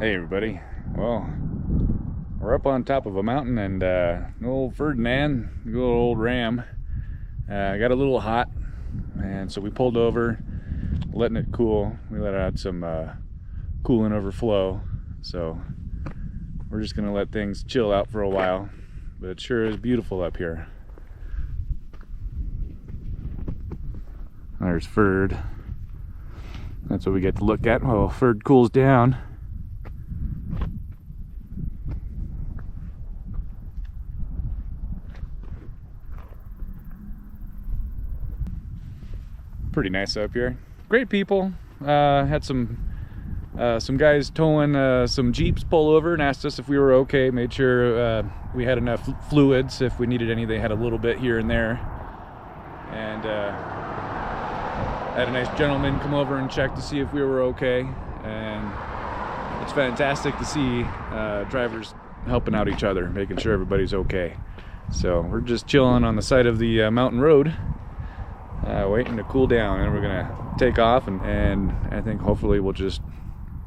Hey everybody, well, we're up on top of a mountain and old Ferdinand, good old Ram, got a little hot, and so we pulled over, letting it cool. We let out some coolant overflow, so we're just gonna let things chill out for a while, but it sure is beautiful up here. There's Ferd. That's what we get to look at while Ferd cools down. Pretty nice up here. Great people. Had some guys towing some Jeeps pull over and asked us if we were okay. Made sure we had enough fluids. If we needed any, they had a little bit here and there. And had a nice gentleman come over and check to see if we were okay. And it's fantastic to see drivers helping out each other, making sure everybody's okay. So we're just chilling on the side of the mountain road, waiting to cool down, and we're gonna take off, and I think hopefully we'll just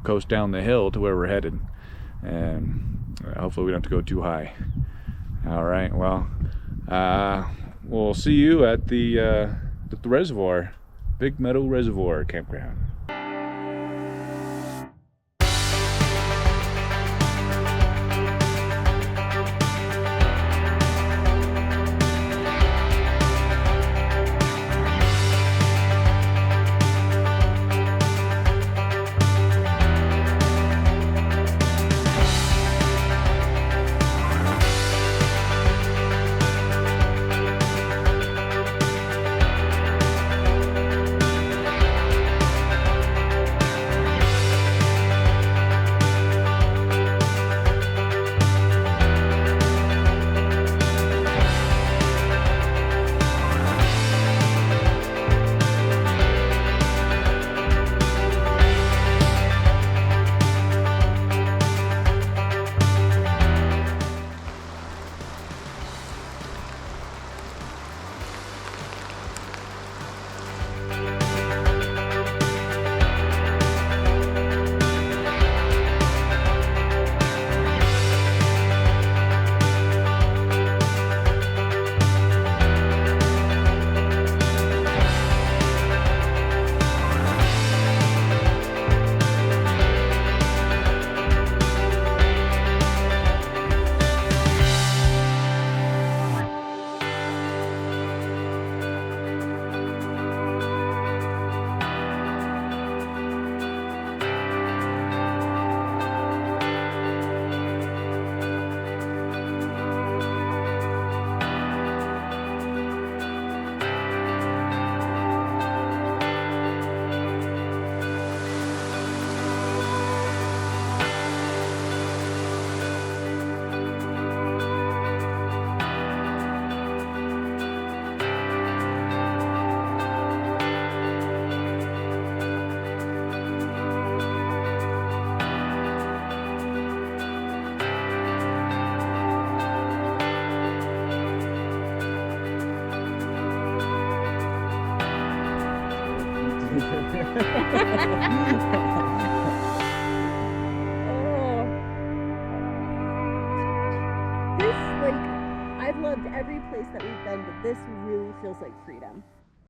coast down the hill to where we're headed, and hopefully we don't have to go too high. All right, well, we'll see you at the reservoir, Big Meadow Reservoir Campground. I've loved every place that we've been, but this really feels like freedom.